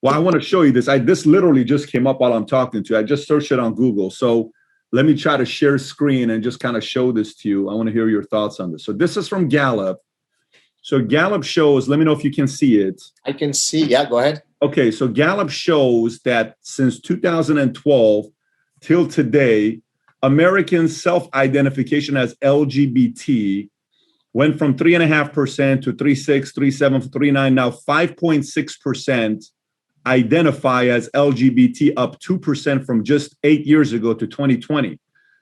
Well, I want to show you this. This literally just came up while I'm talking to you. I just searched it on Google. So let me try to share screen and just kind of show this to you. I want to hear your thoughts on this. So this is from Gallup. So Gallup shows, let me know if you can see it. I can see. Yeah, go ahead. Okay, so Gallup shows that since 2012 till today, Americans' self-identification as LGBT went from 3.5% to 3.6, 3.7, 3.9, now 5.6% identify as LGBT, up 2% from just 8 years ago to 2020.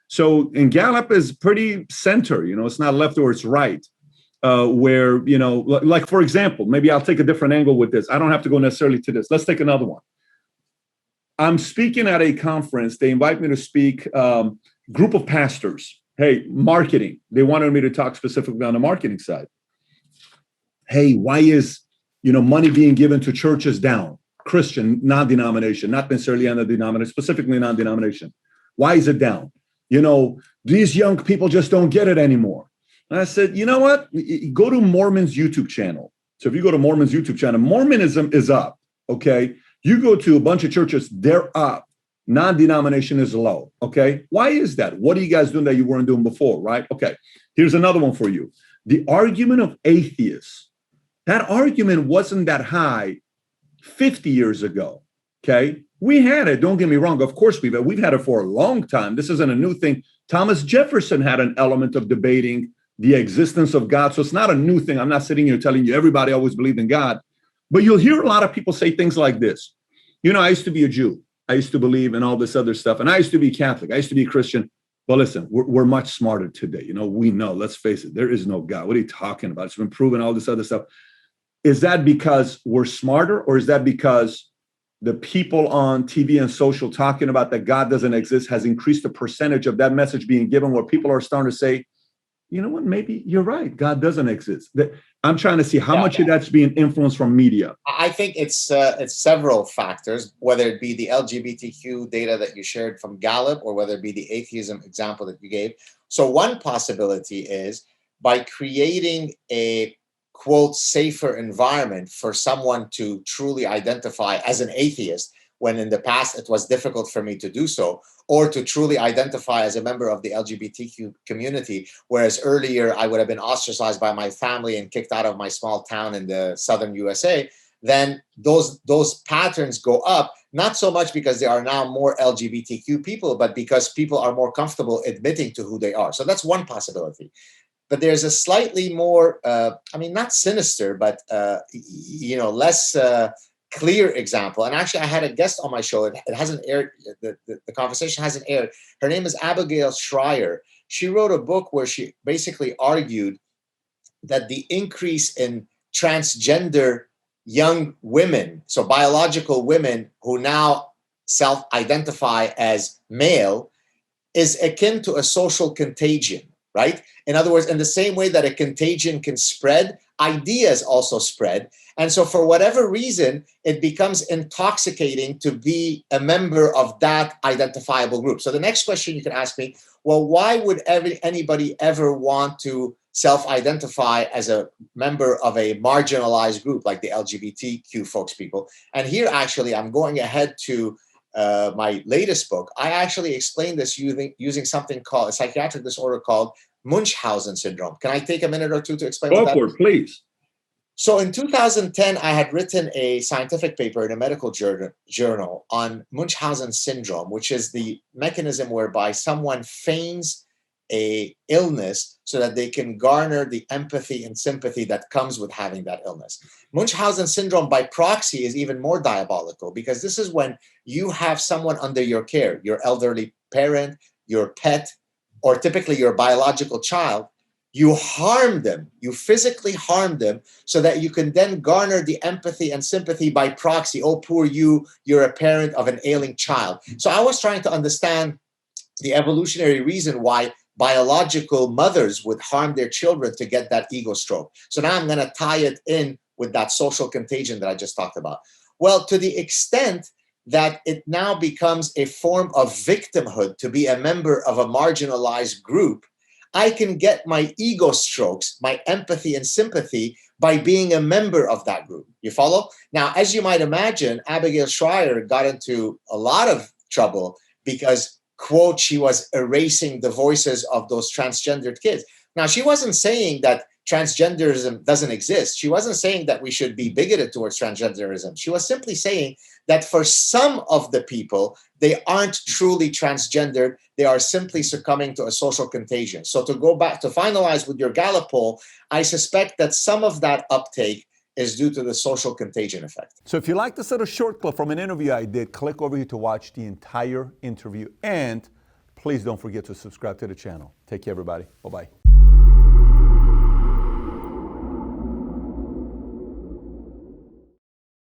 So, and Gallup is pretty center, it's not left or it's right. Where, like, for example, maybe I'll take a different angle with this. I don't have to go necessarily to this. Let's take another one. I'm speaking at a conference. They invite me to speak, group of pastors. Hey, marketing. They wanted me to talk specifically on the marketing side. Hey, why is, money being given to churches down? Christian, non-denomination, not necessarily on the denomination, specifically non-denomination. Why is it down? These young people just don't get it anymore. And I said, you know what? Go to Mormon's YouTube channel. So if you go to Mormon's YouTube channel, Mormonism is up, okay? You go to a bunch of churches, they're up. Non-denomination is low, okay? Why is that? What are you guys doing that you weren't doing before, right? Okay, here's another one for you. The argument of atheists. That argument wasn't that high 50 years ago, okay? We had it, don't get me wrong. Of course we've had it for a long time. This isn't a new thing. Thomas Jefferson had an element of debating the existence of God. So it's not a new thing. I'm not sitting here telling you everybody always believed in God, but you'll hear a lot of people say things like this. I used to be a Jew. I used to believe in all this other stuff. And I used to be Catholic. I used to be Christian. But listen, we're much smarter today. We know, let's face it, there is no God. What are you talking about? It's been proven, all this other stuff. Is that because we're smarter, or is that because the people on TV and social talking about that God doesn't exist has increased the percentage of that message being given, where people are starting to say, you know what, maybe you're right, God doesn't exist? I'm trying to see how much of that's being influenced from media. I think it's several factors, whether it be the LGBTQ data that you shared from Gallup, or whether it be the atheism example that you gave. So one possibility is by creating a, quote, safer environment for someone to truly identify as an atheist, when in the past it was difficult for me to do so, or to truly identify as a member of the LGBTQ community, whereas earlier I would have been ostracized by my family and kicked out of my small town in the southern USA, then those patterns go up, not so much because there are now more LGBTQ people, but because people are more comfortable admitting to who they are. So that's one possibility. But there's a slightly more, not sinister, but, less clear example. And actually, I had a guest on my show. It hasn't aired. The conversation hasn't aired. Her name is Abigail Schreier. She wrote a book where she basically argued that the increase in transgender young women, so biological women who now self-identify as male, is akin to a social contagion, right? In other words, in the same way that a contagion can spread, ideas also spread. And so for whatever reason, it becomes intoxicating to be a member of that identifiable group. So the next question you can ask me, well, why would anybody ever want to self-identify as a member of a marginalized group like the LGBTQ folks people? And here, actually, I'm going ahead to my latest book. I actually explain this using something called a psychiatric disorder called Munchausen syndrome. Can I take a minute or two to explain what that is? Go for it, please. So in 2010, I had written a scientific paper in a medical journal on Munchausen syndrome, which is the mechanism whereby someone feigns a illness so that they can garner the empathy and sympathy that comes with having that illness. Munchausen syndrome by proxy is even more diabolical, because this is when you have someone under your care, your elderly parent, your pet, or typically your biological child. You harm them, you physically harm them, so that you can then garner the empathy and sympathy by proxy. Oh, poor you, you're a parent of an ailing child. So I was trying to understand the evolutionary reason why biological mothers would harm their children to get that ego stroke. So now I'm going to tie it in with that social contagion that I just talked about. Well, to the extent that it now becomes a form of victimhood to be a member of a marginalized group, I can get my ego strokes, my empathy and sympathy, by being a member of that group. You follow? Now, as you might imagine, Abigail Schreier got into a lot of trouble because, quote, she was erasing the voices of those transgendered kids. Now, she wasn't saying that transgenderism doesn't exist. She wasn't saying that we should be bigoted towards transgenderism. She was simply saying that for some of the people, they aren't truly transgendered. They are simply succumbing to a social contagion. So to go back, to finalize with your Gallup poll, I suspect that some of that uptake is due to the social contagion effect. So if you like this little short clip from an interview I did, click over here to watch the entire interview. And please don't forget to subscribe to the channel. Take care, everybody. Bye-bye.